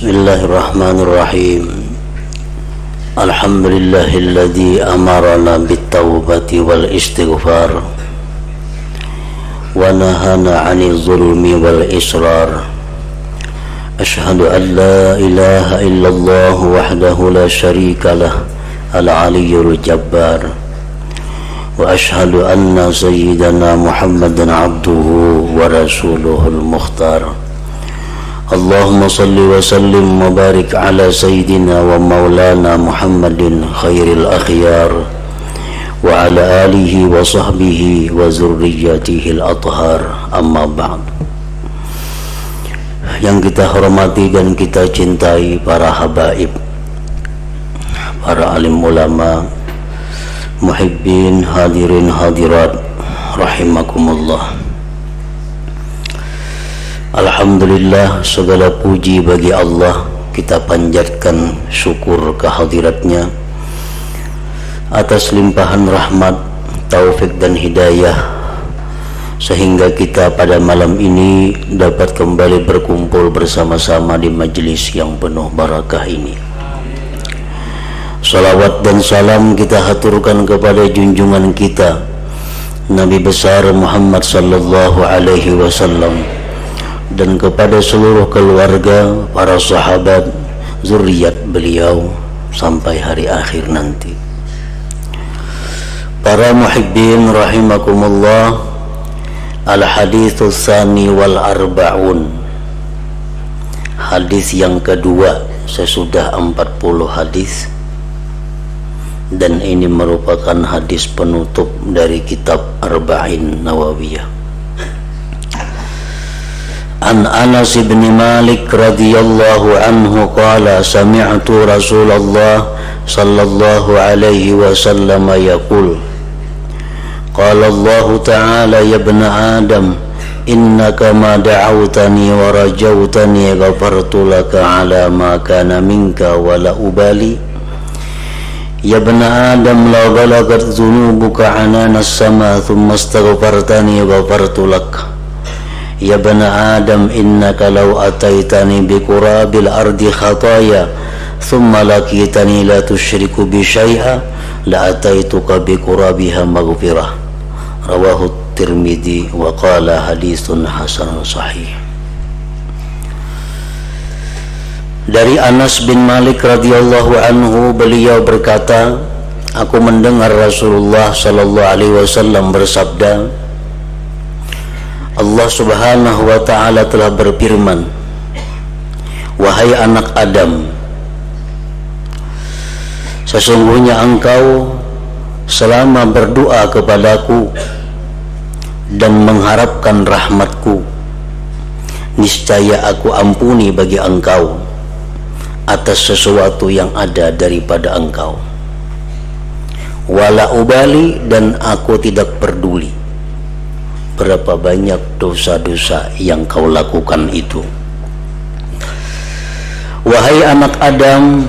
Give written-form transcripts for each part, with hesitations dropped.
Bismillahirrahmanirrahim. Alhamdulillahilladzi amarana bittaubati wal istighfar wa nahana 'anil zulmi wal israr. Ashhadu an la ilaha illallah wahdahu la syarika lah al-'aliyyul jabbar wa ashhadu anna sayyidana Muhammadan 'abduhu wa rasuluhul mukhtar. Allahumma salli wa sallim wa barik ala sayyidina wa maulana Muhammadin khairil akhyar wa ala alihi wa sahbihi wa zurriyatihil athhar, amma ba'd. Yang kita hormati dan kita cintai para habaib, para alim ulama, muhibbin, hadirin hadirat rahimakumullah. Alhamdulillah, segala puji bagi Allah. Kita panjatkan syukur kehadiratnya atas limpahan rahmat, taufik dan hidayah, sehingga kita pada malam ini dapat kembali berkumpul bersama-sama di majelis yang penuh barakah ini. Salawat dan salam kita haturkan kepada junjungan kita Nabi besar Muhammad sallallahu alaihi wasallam, dan kepada seluruh keluarga, para sahabat, zuriat beliau sampai hari akhir nanti. Para muhibbin rahimakumullah, al-haditsus tsani wal arba'un. Hadis yang kedua sesudah 40 hadis, dan ini merupakan hadis penutup dari kitab Arba'in Nawawiyah. An Anas bin Malik radhiyallahu anhu qala sami'tu Rasulullah sallallahu alaihi wasallam yaqul qala Allah ta'ala ya ibna Adam innaka ma da'awtani wa rajawtani ghafartu laka ala ma kana minka wa la ubali ya ibna Adam la balagat dhunubuka anana as-sama thumma astaghfartani ghafartu laka ya bana Adam innaka law ataitani bi qurabil ardi khataya thumma laqitani la tusyriku bi syai'a la ataituka bi qurabiha maghfirah. Rawahu Tirmidzi wa qala haditsun hasanun sahih. Dari Anas bin Malik radhiyallahu anhu, beliau berkata, aku mendengar Rasulullah sallallahu alaihi wasallam bersabda, Allah subhanahu wa ta'ala telah berfirman, wahai anak Adam, sesungguhnya engkau selama berdoa kepadaku dan mengharapkan rahmatku, niscaya aku ampuni bagi engkau atas sesuatu yang ada daripada engkau. Wala ubali, dan aku tidak peduli berapa banyak dosa-dosa yang kau lakukan itu. Wahai anak Adam,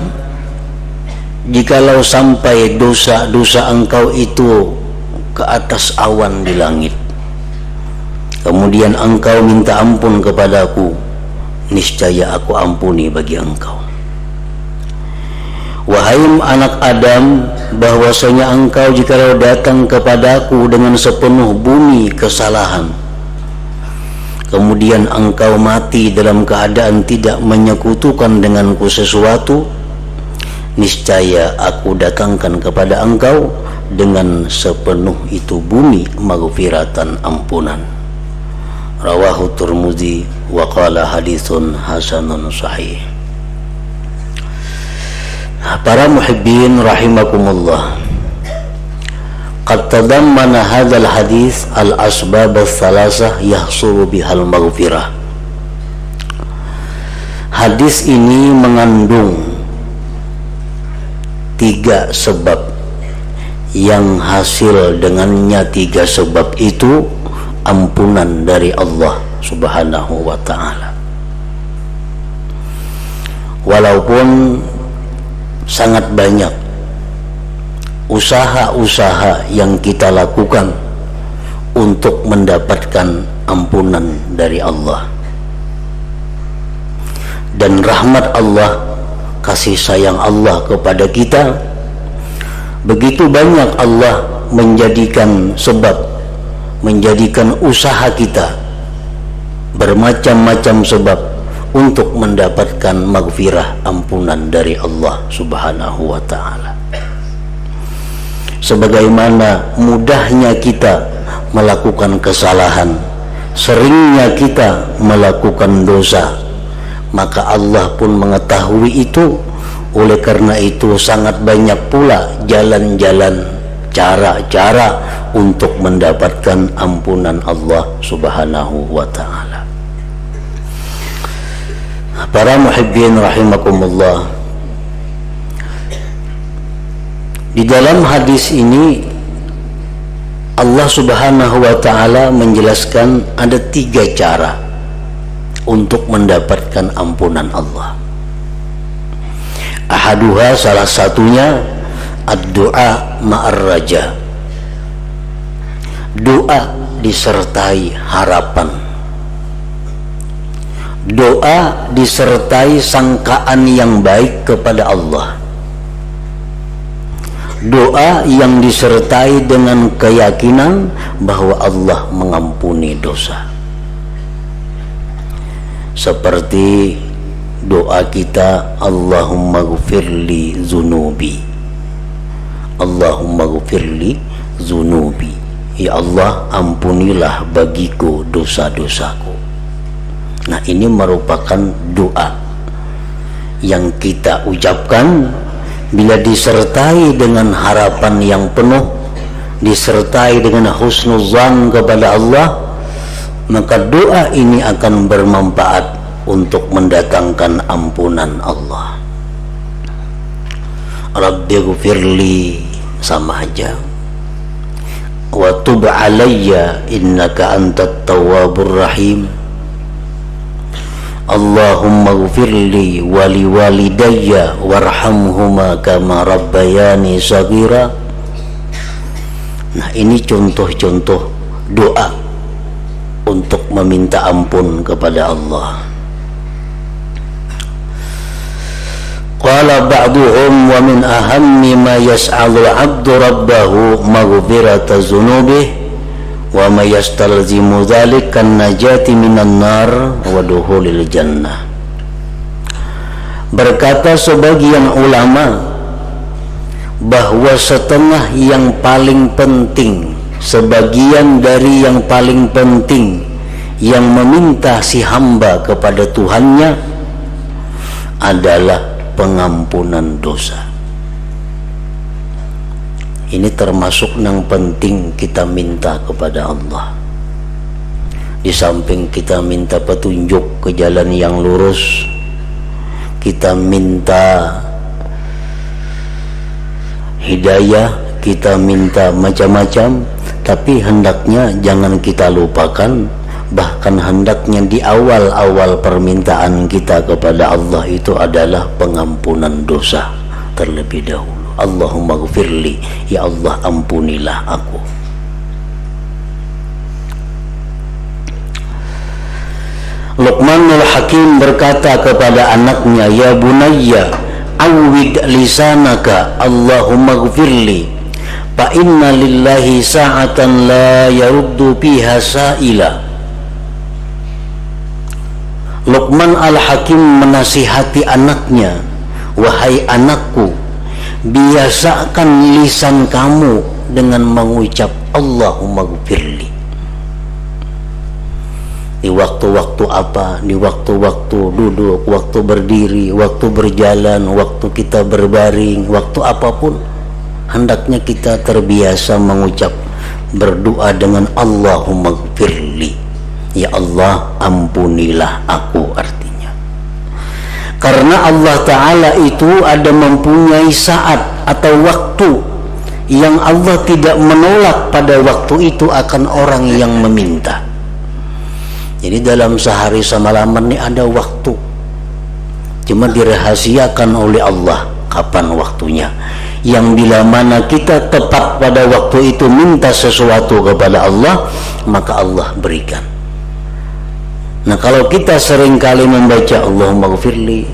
jikalau sampai dosa-dosa engkau itu ke atas awan di langit, kemudian engkau minta ampun kepadaku, niscaya aku ampuni bagi engkau. Wahai anak Adam, bahwasanya engkau jikalau datang kepadaku dengan sepenuh bumi kesalahan, kemudian engkau mati dalam keadaan tidak menyekutukan denganku sesuatu, niscaya aku datangkan kepada engkau dengan sepenuh itu bumi maghfiratan, ampunan. Rawahu Tirmidzi wa qala haditsun hasanun sahih. Para muhibbin rahimakumullah, qad tadammana hadzal hadis al-asbab ats-tsalasah yahsulu bihal maghfirah. Hadis ini mengandung 3 sebab yang hasil dengannya 3 sebab itu ampunan dari Allah subhanahu wa ta'ala. Walaupun sangat banyak usaha-usaha yang kita lakukan untuk mendapatkan ampunan dari Allah, dan rahmat Allah, kasih sayang Allah kepada kita. Begitu banyak Allah menjadikan sebab, menjadikan usaha kita bermacam-macam sebab untuk mendapatkan maghfirah, ampunan dari Allah Subhanahu wa ta'ala. Sebagaimana mudahnya kita melakukan kesalahan, seringnya kita melakukan dosa, maka Allah pun mengetahui itu. Oleh karena itu sangat banyak pula jalan-jalan, cara-cara untuk mendapatkan ampunan Allah Subhanahu wa ta'ala. Para muhibbin rahimakumullah, di dalam hadis ini Allah Subhanahu wa ta'ala menjelaskan ada 3 cara untuk mendapatkan ampunan Allah. Ahaduha, salah satunya, ad-du'a ma'ar raja, doa disertai harapan, doa disertai sangkaan yang baik kepada Allah, doa yang disertai dengan keyakinan bahwa Allah mengampuni dosa. Seperti doa kita, Allahumma ghfirli zunubi, Allahumma ghfirli zunubi, ya Allah ampunilah bagiku dosa-dosaku. Nah, ini merupakan doa yang kita ucapkan bila disertai dengan harapan yang penuh, disertai dengan husnuzan kepada Allah, maka doa ini akan bermanfaat untuk mendatangkan ampunan Allah. Rabbi ghfirli sama aja, wa tub alayya innaka antat tawwabur rahim, Allahumma ghfirli wa liwalidayya warhamhuma kama rabbayani saghira. Nah, ini contoh-contoh doa untuk meminta ampun kepada Allah. Qala ba'duhum wa min ahammi ma yas'alu 'abdu rabbahu maghfirata dzunubihi wa ma yastalzimu dzalika an-najati minan nar wa dukhulil jannah. Berkata sebagian ulama bahwa setengah yang paling penting, sebagian dari yang paling penting yang meminta si hamba kepada Tuhannya adalah pengampunan dosa. Ini termasuk yang penting kita minta kepada Allah. Di samping kita minta petunjuk ke jalan yang lurus, kita minta hidayah, kita minta macam-macam, tapi hendaknya jangan kita lupakan, bahkan hendaknya di awal-awal permintaan kita kepada Allah itu adalah pengampunan dosa terlebih dahulu. Allahumma ghfirli, ya Allah ampunilah aku. Luqmanul Hakim berkata kepada anaknya, ya bunayya awwid lisanaka Allahumma ghfirli fa inna lillahi sa'atan la yaruddu fiha sa'ila. Luqman al-Hakim menasihati anaknya, wahai anakku, biasakan lisan kamu dengan mengucap Allahumma ghfirli. Di waktu-waktu apa? Di waktu-waktu duduk, waktu berdiri, waktu berjalan, waktu kita berbaring, waktu apapun, hendaknya kita terbiasa mengucap, berdoa dengan Allahumma ghfirli, ya Allah ampunilah aku, artinya. Karena Allah Ta'ala itu ada mempunyai saat atau waktu yang Allah tidak menolak pada waktu itu akan orang yang meminta. Jadi dalam sehari semalaman ini ada waktu, cuma dirahasiakan oleh Allah kapan waktunya, yang bila mana kita tepat pada waktu itu minta sesuatu kepada Allah, maka Allah berikan. Nah, kalau kita seringkali membaca Allahumma ghfirli,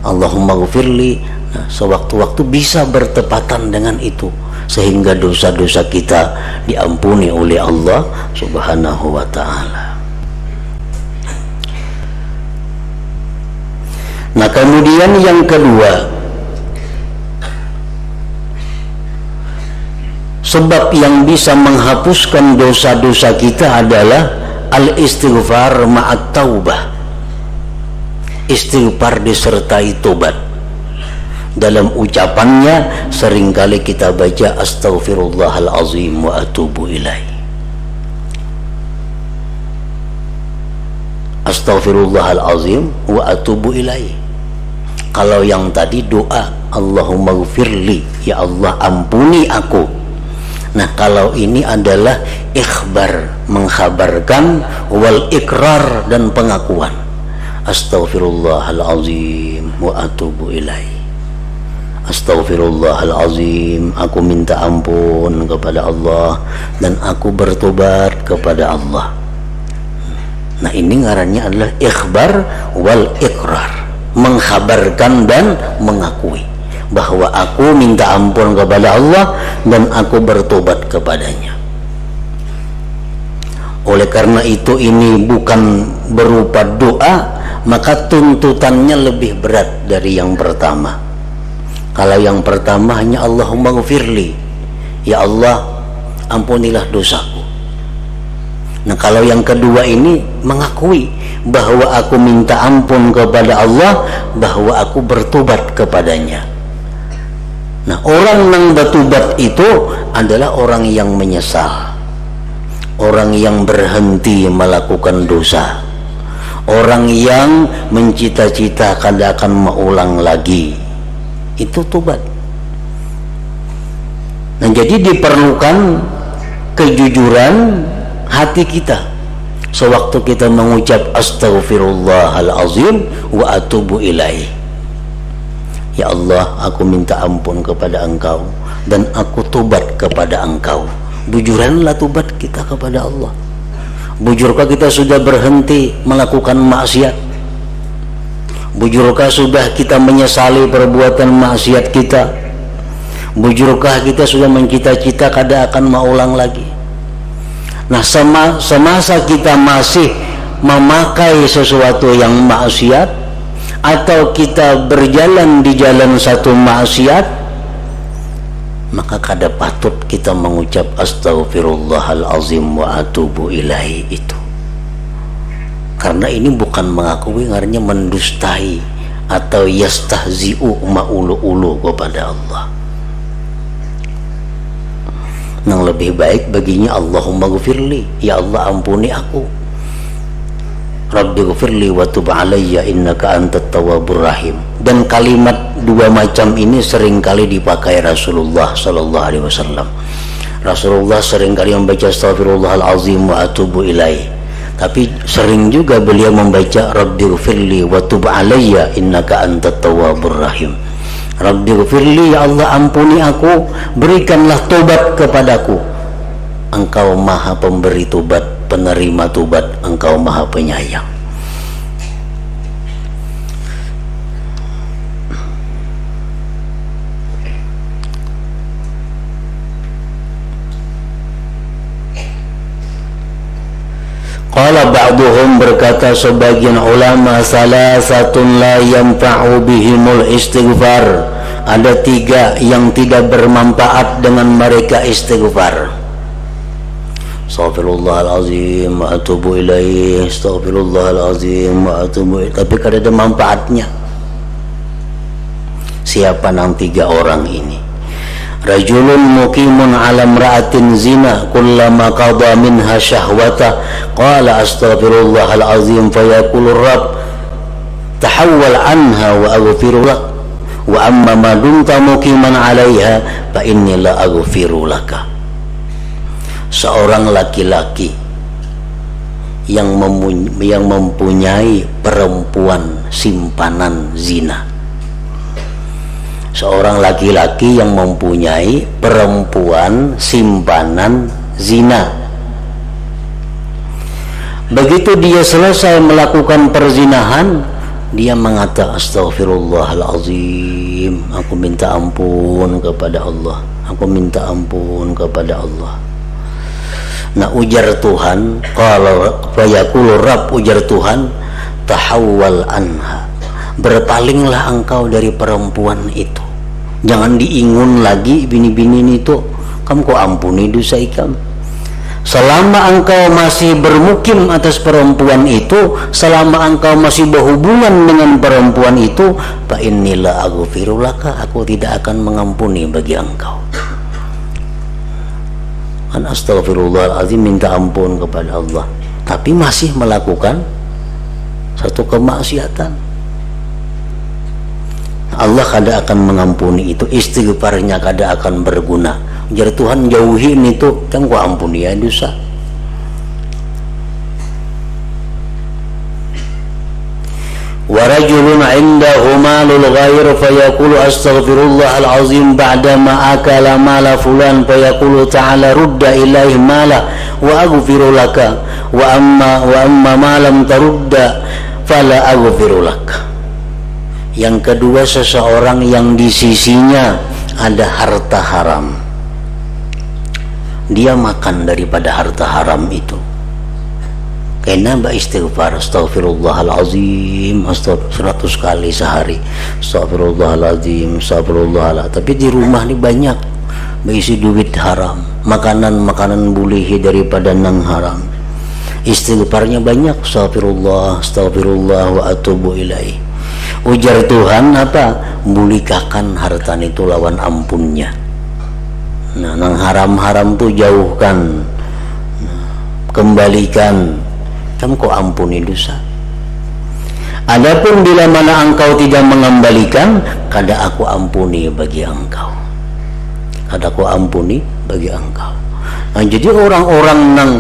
Allahumma ghfirli, nah, sewaktu-waktu bisa bertepatan dengan itu, sehingga dosa-dosa kita diampuni oleh Allah Subhanahu wa ta'ala. Nah, kemudian yang kedua, sebab yang bisa menghapuskan dosa-dosa kita adalah al-istighfar ma'at taubah. Istighfar disertai tobat. Dalam ucapannya seringkali kita baca astaghfirullahalazim wa atubu ilaih. Astaghfirullahalazim wa atubu ilaih. Kalau yang tadi doa Allahumma ghfirli, ya Allah ampuni aku. Nah, kalau ini adalah ikhbar, mengkhabarkan, wal ikrar, dan pengakuan. Astaghfirullahalazim wa atubu ilaih. Astaghfirullahalazim, aku minta ampun kepada Allah dan aku bertobat kepada Allah. Nah, ini ngarannya adalah ikhbar wal ikrar, mengkhabarkan dan mengakui bahwa aku minta ampun kepada Allah dan aku bertobat kepadanya. Oleh karena itu ini bukan berupa doa, maka tuntutannya lebih berat dari yang pertama. Kalau yang pertama hanya Allahumma ghfirli, ya Allah ampunilah dosaku. Nah, kalau yang kedua ini mengakui bahwa aku minta ampun kepada Allah, bahwa aku bertobat kepadanya. Nah, orang yang bertobat itu adalah orang yang menyesal, orang yang berhenti melakukan dosa, orang yang mencita-citakan akan mengulang lagi. Itu tobat. Nah, jadi diperlukan kejujuran hati kita sewaktu kita mengucap astaghfirullahalazim wa atubu ilaih. Ya Allah, aku minta ampun kepada Engkau dan aku tobat kepada Engkau. Bujuranlah tobat kita kepada Allah. Bujurkah kita sudah berhenti melakukan maksiat? Bujurkah sudah kita menyesali perbuatan maksiat kita? Bujurkah kita sudah mencita-cita kada akan mengulang lagi? Nah, semasa kita masih memakai sesuatu yang maksiat, atau kita berjalan di jalan satu maksiat, maka kada patut kita mengucap astaghfirullahalazim wa atubu ilaihi itu. Karena ini bukan mengakui, artinya mendustai atau yastahzi'u ma'ulu-ulu kepada Allah. Yang lebih baik baginya Allahumma ghfirli, ya Allah ampuni aku. Rabbi ghfirli wa tub alayya innaka antat tawwabur rahim. Dan kalimat dua macam ini seringkali dipakai Rasulullah sallallahu alaihi wasallam. Rasulullah seringkali membaca astaghfirullahalazim wa atubu ilaih, tapi sering juga beliau membaca Rabbi ghfirli wa tub alayya innaka antat tawwabur rahim. Rabbi ghfirli, ya Allah ampuni aku, berikanlah tobat kepadaku. Engkau maha pemberi tobat, penerima tobat, Engkau maha penyayang. Qala ba'duhum, berkata sebagian ulama, salasatun la yanfa'u bihimul istighfar. Ada tiga yang tidak bermanfaat dengan mereka istighfar. Astaghfirullahalazim wa atubu ilaih, astaghfirullahalazim wa atubu ilaih, tapi kada ada manfaatnya. Siapa nang tiga orang ini? Rajulun muqimun ala imra'atin zina kullama qada minha syahwata qala astaghfirullahalazim fayaqulu rabb tahawwal anha wa aghfiru lak wa amma ma dumta muqiman 'alaiha fa inni la aghfiru laka. Seorang laki-laki yang mempunyai perempuan simpanan zina. Seorang laki-laki yang mempunyai perempuan simpanan zina. Begitu dia selesai melakukan perzinahan, dia mengatakan astaghfirullahalazim, aku minta ampun kepada Allah, aku minta ampun kepada Allah. Nah, ujar Tuhan, kalau fayaqulu Rabb, ujar Tuhan, tahawwal anha, berpalinglah engkau dari perempuan itu, jangan diingun lagi bini-bini itu, kamu kok ampuni dosa ikam. Selama engkau masih bermukim atas perempuan itu, selama engkau masih berhubungan dengan perempuan itu, fa innila aghfiru laka, aku tidak akan mengampuni bagi engkau. An astaghfirullahalazim, minta ampun kepada Allah, tapi masih melakukan satu kemaksiatan. Allah kada akan mengampuni itu, istighfarnya kada akan berguna. Jar Tuhan, jauhin itu, kan gua ampuni ya dosa. Wa rajulun 'indahu malul ghair fayaqulu astaghfirullahalazim ba'dama akala mala fulan fayaqulu ta'ala rudda ilaihi mala wa aghfiru laka wa amma ma lam tarudda fala aghfiru laka. Yang kedua, seseorang yang di sisinya ada harta haram, dia makan daripada harta haram itu, kena istighfar, astaghfirullahalazim, 100 kali sehari, astaghfirullahalazim, astaghfirullahalazim. Tapi di rumah ini banyak berisi duit haram, makanan bulihi daripada nang haram. Istighfarnya banyak, astaghfirullah, astaghfirullah wa atubu ilaih. Ujar Tuhan apa? Bulikakan harta itu lawan ampunnya. Nah, nang haram-haram tuh jauhkan, kembalikan, kamu kok ampuni dosa. Adapun bila mana engkau tidak mengembalikan, kada aku ampuni bagi engkau, kada aku ampuni bagi engkau. Nah, jadi orang-orang nang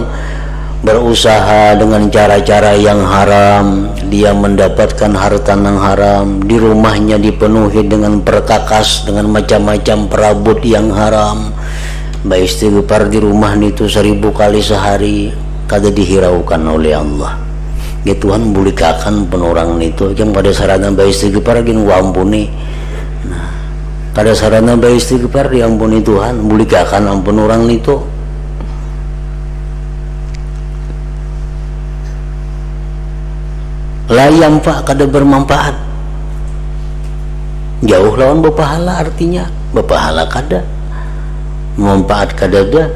berusaha dengan cara-cara yang haram, dia mendapatkan harta yang haram, di rumahnya dipenuhi dengan perkakas, dengan macam-macam perabot yang haram, baik istighfar di rumah itu 1000 kali sehari, kada dihiraukan oleh Allah. Ya Tuhan, bulikakan penorang itu, yang pada sarana baik istighfar gini wa ampuni. Nah, pada sarana baik istighfar diampuni Tuhan, bulikakan ampun orang itu. Layam pak kada bermanfaat, jauh lawan berpahala, artinya berpahala kada, manfaat kada ada.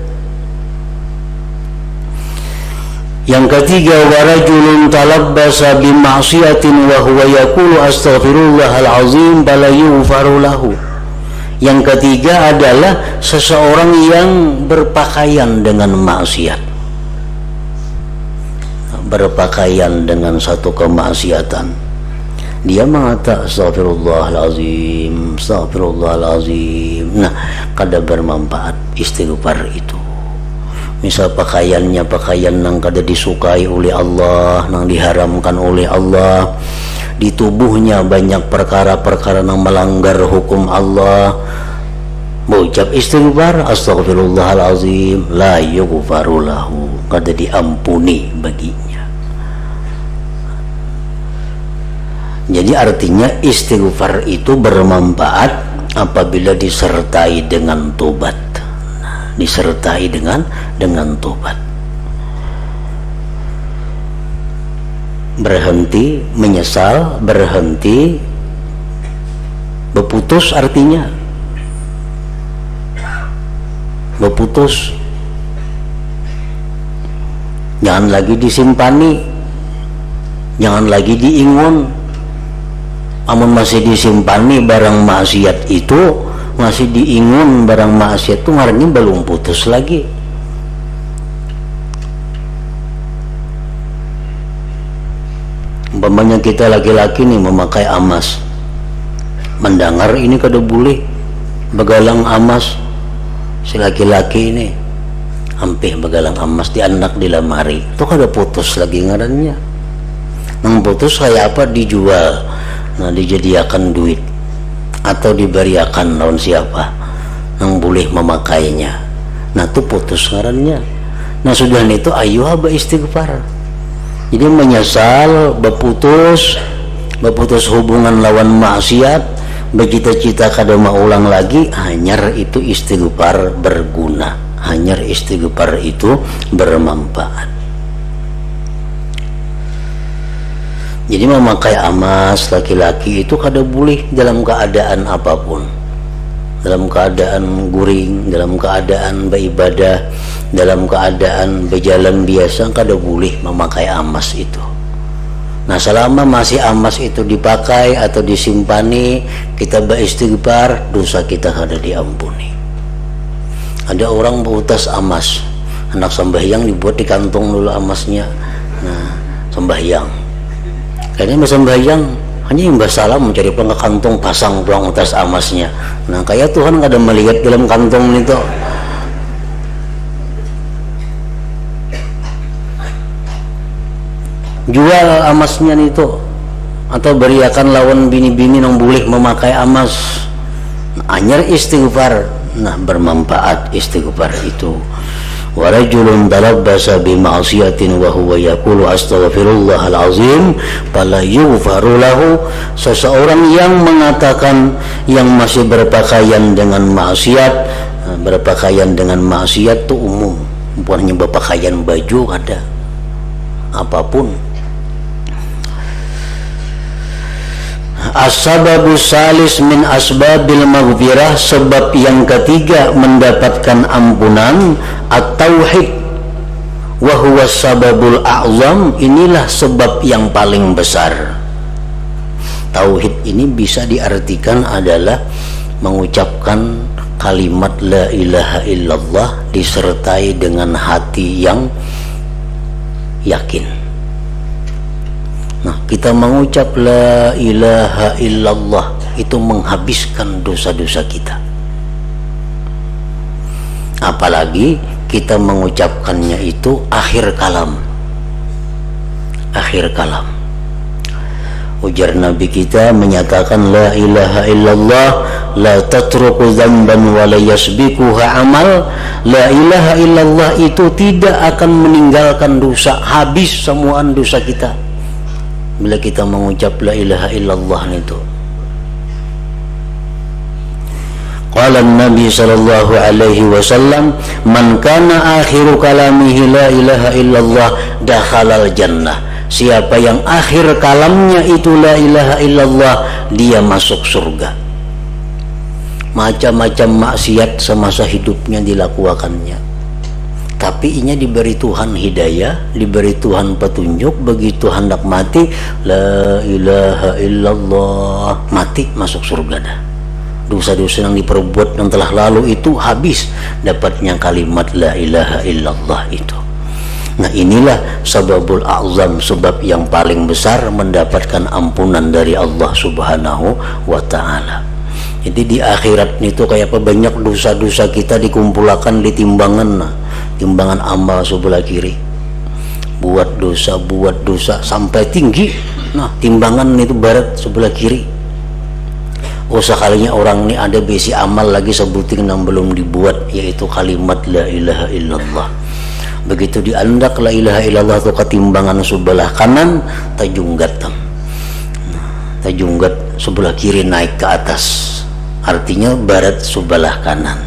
Yang ketiga, warajulun talabbasa bima'siyatin wa huwa yaqulu astaghfirullahalazim fala yughfaru lahu. Yang ketiga adalah seseorang yang berpakaian dengan maksiat, berpakaian dengan satu kemaksiatan, dia mengatakan astaghfirullahalazim, astaghfirullahalazim. Nah, kada bermanfaat istighfar itu. Misal pakaiannya pakaian yang kada disukai oleh Allah, yang diharamkan oleh Allah, di tubuhnya banyak perkara-perkara yang melanggar hukum Allah, mengucap istighfar, astaghfirullahalazim, la yughfaru lahu, kada diampuni baginya. Jadi artinya istighfar itu bermanfaat apabila disertai dengan tobat. Nah, disertai dengan tobat. Berhenti menyesal, berhenti berputus, artinya berputus. Jangan lagi disimpani, jangan lagi diingun. Amun masih disimpani barang maksiat itu, masih diingun barang maksiat itu, ngarannya belum putus lagi. Umpamanya kita laki-laki nih memakai amas, mendengar ini kada boleh begalang amas, si laki-laki ini hampir begalang amas di anak di lemari, itu kada putus lagi ngarannya. Nang putus kayak apa? Dijual, nah dijadiakan duit atau diberiakan lawan siapa yang boleh memakainya, nah itu putus ngarannya. Nah sudah itu ayo haba istighfar, Jadi menyesal, berputus hubungan lawan maksiat, bercita-cita kada mau ulang lagi, hanyar itu istighfar berguna, hanyar istighfar itu bermanfaat. Jadi memakai amas laki-laki itu kada boleh dalam keadaan apapun, dalam keadaan guring, dalam keadaan beribadah, dalam keadaan berjalan biasa, kada boleh memakai amas itu. Nah, selama masih amas itu dipakai atau disimpani, kita beristighfar, dosa kita kada diampuni. Ada orang berutas amas, anak sembahyang dibuat di kantong dulu amasnya. Nah, sembahyang kayaknya sembahyang hanya imbas salam mencari ke kantong, pasang tuang atas amasnya. Nah, kayak Tuhan kada melihat dalam kantong itu. Jual amasnya itu, atau beriakan lawan bini-bini yang boleh memakai amas. Nah, anyar istighfar, nah bermanfaat istighfar itu. Wa rajulun talabbasa bi ma'siyatin wa huwa yaqulu astaghfirullahal azim fala yughfaru lahu. Seseorang yang mengatakan, yang masih berpakaian dengan maksiat, berpakaian dengan maksiat itu umum, bukan hanya berpakaian baju, ada apapun. As-sababu salis min asbabil maghfirah, sebab yang ketiga mendapatkan ampunan, at-tauhid wa huwa sababul a'zam, inilah sebab yang paling besar. Tauhid ini bisa diartikan adalah mengucapkan kalimat la ilaha illallah disertai dengan hati yang yakin. Nah, kita mengucap la ilaha illallah itu menghabiskan dosa-dosa kita. Apalagi kita mengucapkannya itu akhir kalam. Akhir kalam. Ujar Nabi kita menyatakan la ilaha illallah la tatruku dzamban wa la yasbiquha amal. La ilaha illallah itu tidak akan meninggalkan dosa, habis semua dosa kita bila kita mengucap la ilaha illallah itu. Qala Nabi sallallahu alaihi wasallam, man kana akhiru kalamihi la ilaha illallah dakhalal jannah. Siapa yang akhir kalamnya itu la ilaha illallah, dia masuk surga. Macam-macam maksiat semasa hidupnya dilakukannya, tapi inya diberi Tuhan hidayah, diberi Tuhan petunjuk, begitu hendak mati la ilaha illallah, mati masuk surga dah. Dosa-dosa yang diperbuat yang telah lalu itu habis, dapatnya kalimat la ilaha illallah itu. Nah, inilah sababul a'zam, sebab yang paling besar mendapatkan ampunan dari Allah subhanahu wa ta'ala. Jadi di akhirat itu kayak apa, banyak dosa-dosa kita dikumpulkan di timbangan, timbangan amal sebelah kiri. Buat dosa sampai tinggi. Nah, timbangan itu barat sebelah kiri. Oh, sekalinya orang ini ada besi amal lagi sebuting yang belum dibuat, yaitu kalimat la ilaha illallah. Begitu diandak la ilaha illallah itu ke timbangan sebelah kanan, tajunggat. Tajunggat sebelah kiri naik ke atas, artinya barat sebelah kanan.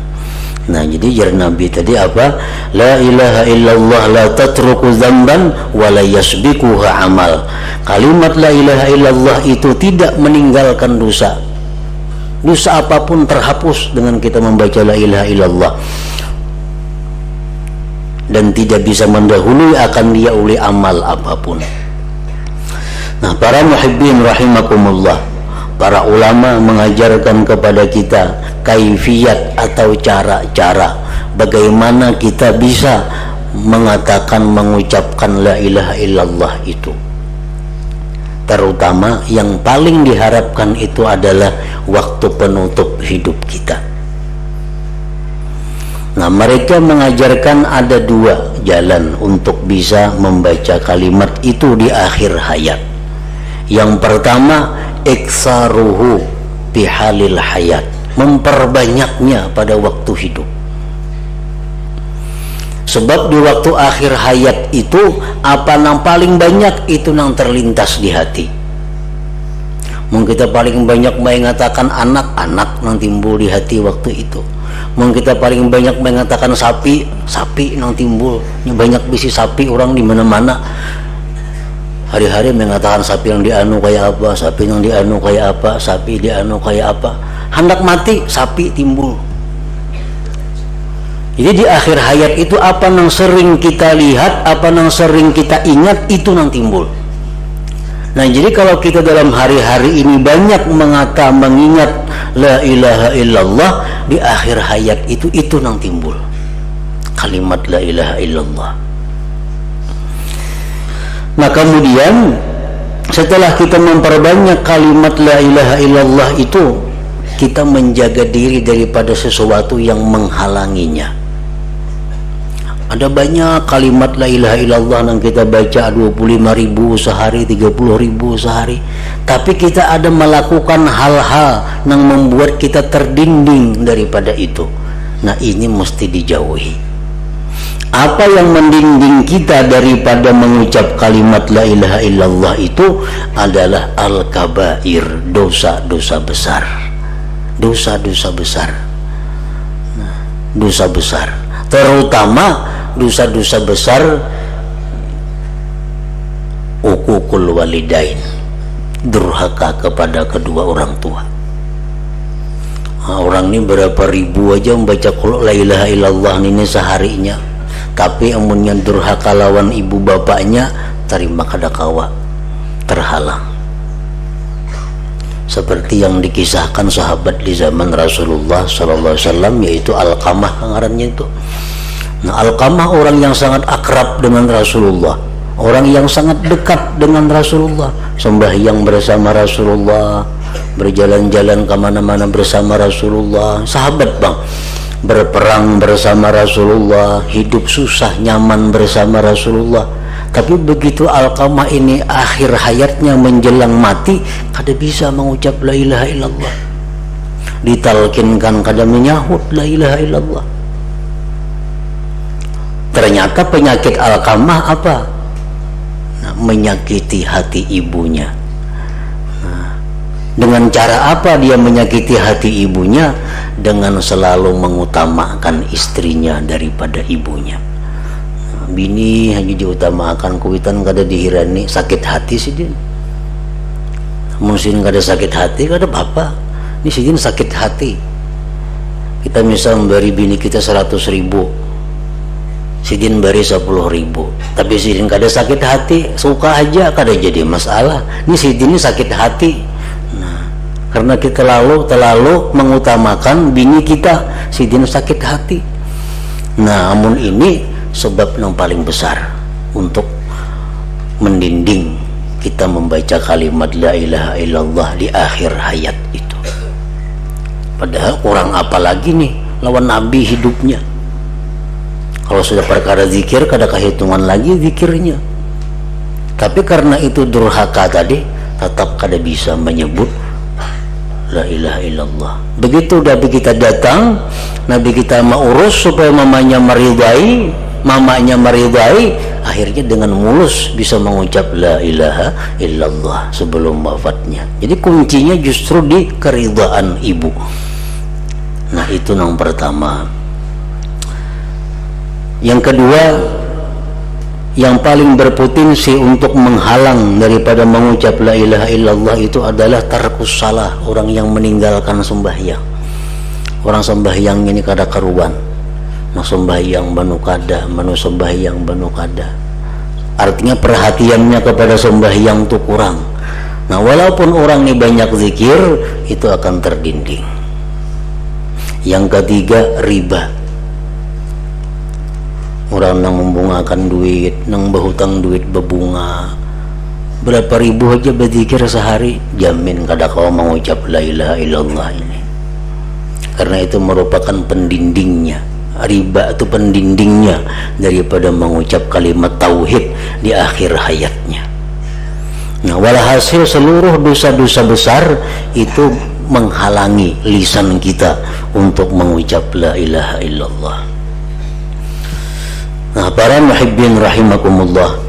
Nah, jadi jar Nabi tadi apa? La ilaha illallah la tatruku dzamban wa la yasbiquha amal. Kalimat la ilaha illallah itu tidak meninggalkan dosa. Dosa apapun terhapus dengan kita membaca la ilaha illallah, dan tidak bisa mendahului akan dia oleh amal apapun. Nah, para muhibbin rahimakumullah, para ulama mengajarkan kepada kita kaifiyat atau cara-cara bagaimana kita bisa mengatakan, mengucapkan la ilaha illallah itu. Terutama yang paling diharapkan itu adalah waktu penutup hidup kita. Nah, mereka mengajarkan ada dua jalan untuk bisa membaca kalimat itu di akhir hayat. Yang pertama, iksaruhu bihalil hayat, memperbanyaknya pada waktu hidup. Sebab di waktu akhir hayat itu apa yang paling banyak itu yang terlintas di hati. Mungkin kita paling banyak mengatakan anak-anak yang timbul di hati waktu itu. Mungkin kita paling banyak mengatakan sapi yang timbul. Banyak bisi sapi orang di mana-mana. Hari-hari mengatakan sapi yang dianu kayak apa, sapi yang dianu kayak apa, sapi dianu kayak apa. Hendak mati sapi timbul. Jadi di akhir hayat itu apa yang sering kita lihat, apa yang sering kita ingat itu yang timbul. Nah jadi kalau kita dalam hari-hari ini banyak mengingat la ilaha illallah, di akhir hayat itu yang timbul kalimat la ilaha illallah. Nah kemudian setelah kita memperbanyak kalimat la ilaha illallah itu, kita menjaga diri daripada sesuatu yang menghalanginya. Ada banyak kalimat la ilaha illallah yang kita baca 25.000 sehari, 30.000 sehari, tapi kita ada melakukan hal-hal yang membuat kita terdinding daripada itu. Nah ini mesti dijauhi. Apa yang mendinding kita daripada mengucap kalimat la ilaha illallah itu adalah al-kabair, dosa-dosa besar. Dosa-dosa besar. Nah, dosa besar. Terutama dosa-dosa besar uququl walidain, durhaka kepada kedua orang tua. Nah, orang ini berapa ribu aja membaca qul la ilaha illallah ini seharinya, tapi amunnya durhaka lawan ibu bapaknya terima kada kawa, terhalang. Seperti yang dikisahkan sahabat di zaman Rasulullah sallallahu alaihi wasallam, yaitu Alqamah ngarannya itu. Nah Alqamah orang yang sangat akrab dengan Rasulullah, orang yang sangat dekat dengan Rasulullah, sembahyang bersama Rasulullah, berjalan-jalan kemana-mana bersama Rasulullah, sahabat bang, berperang bersama Rasulullah, hidup susah nyaman bersama Rasulullah. Tapi begitu Alqamah ini akhir hayatnya menjelang mati, kada bisa mengucap la ilaha illallah, ditalkinkan kada menyahut la ilaha illallah. Ternyata penyakit Alqamah apa? Nah, menyakiti hati ibunya. Nah, dengan cara apa dia menyakiti hati ibunya? Dengan selalu mengutamakan istrinya daripada ibunya. Nah, bini hanya diutamakan, kuitan kada dihirani, sakit hati sih dia. Mungkin kada sakit hati kada apa-apa. Ini sih sakit hati. Kita misal memberi bini kita 100.000, sidin beri 10.000, tapi sidin kada sakit hati, suka aja kada jadi masalah. Ini sidin ini sakit hati. Nah, karena kita terlalu mengutamakan bini kita, sidin sakit hati. Nah, namun ini sebab yang paling besar untuk mendinding kita membaca kalimat la ilaha illallah di akhir hayat itu. Padahal kurang apa lagi nih lawan Nabi hidupnya. Kalau sudah perkara zikir kada kehitungan lagi zikirnya. Tapi karena itu durhaka tadi, tetap kada bisa menyebut la ilaha illallah. Begitu Nabi kita datang, Nabi kita mau urus supaya mamanya meridai, akhirnya dengan mulus bisa mengucap la ilaha illallah sebelum wafatnya. Jadi kuncinya justru di keridhaan ibu. Nah itu yang pertama. Yang kedua, yang paling berpotensi untuk menghalang daripada mengucap la ilaha illallah itu adalah tarkus salah, orang yang meninggalkan sembahyang. Orang sembahyang ini kada karuan, nah sembahyang banu kada, manu sembahyang banu kada. Artinya perhatiannya kepada sembahyang itu kurang. Nah walaupun orang ini banyak zikir, itu akan terdinding. Yang ketiga, riba. Orang yang membungakan duit, yang berhutang duit berbunga, berapa ribu aja berzikir sehari, jamin kada kau mengucap la ilaha illallah ini. Karena itu merupakan pendindingnya. Riba itu pendindingnya daripada mengucap kalimat tauhid di akhir hayatnya. Nah walhasil seluruh dosa-dosa besar itu menghalangi lisan kita untuk mengucap la ilaha illallah. Nah, para muhibbin rahimakumullah,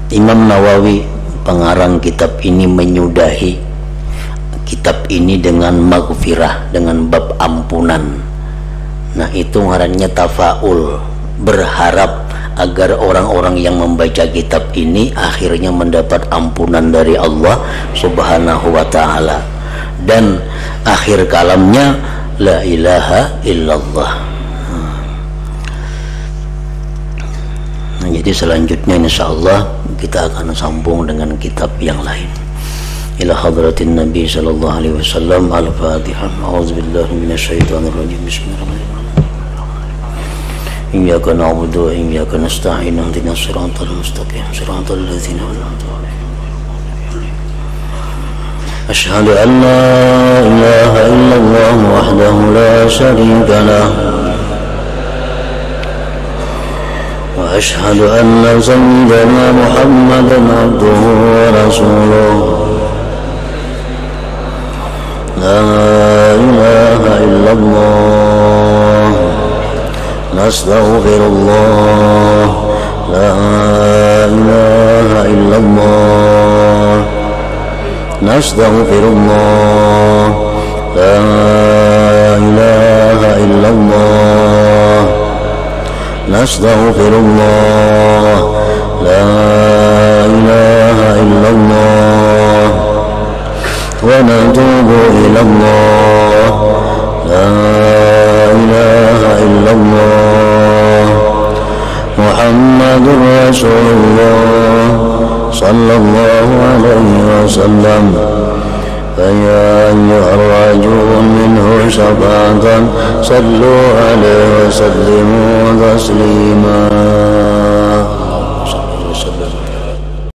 Imam Nawawi pengarang kitab ini menyudahi kitab ini dengan maghfirah, dengan bab ampunan. Nah, itu ngarannya tafaul, berharap agar orang-orang yang membaca kitab ini akhirnya mendapat ampunan dari Allah Subhanahu wa ta'ala, dan akhir kalamnya la ilaha illallah. Nah, jadi selanjutnya insyaallah kita akan sambung dengan kitab yang lain. Ila hadratin Nabi sallallahu alaihi wasallam. Al-Fatihah. A'udzubillahi minasyaitonir rajim. Bismillahirrahmanirrahim. Iyyaka na'budu wa iyyaka nasta'in. Ihdinas siratal mustaqim. Siratal ladzina an'amta 'alaihim. Asyhadu an la ilaha illallah wahdahu la syarika lah. وأشهد أن سيدنا محمدا عبده ورسوله لا إله إلا الله نستغفر الله لا إله إلا الله نستغفر الله لا إله إلا الله نستغفر الله لا إله إلا الله ونتوب إلى الله لا إله إلا الله محمد رسول الله صلى الله عليه وسلم فيا أيها الراجون منه شفاعة صلوا عليه وسلموا تسليما.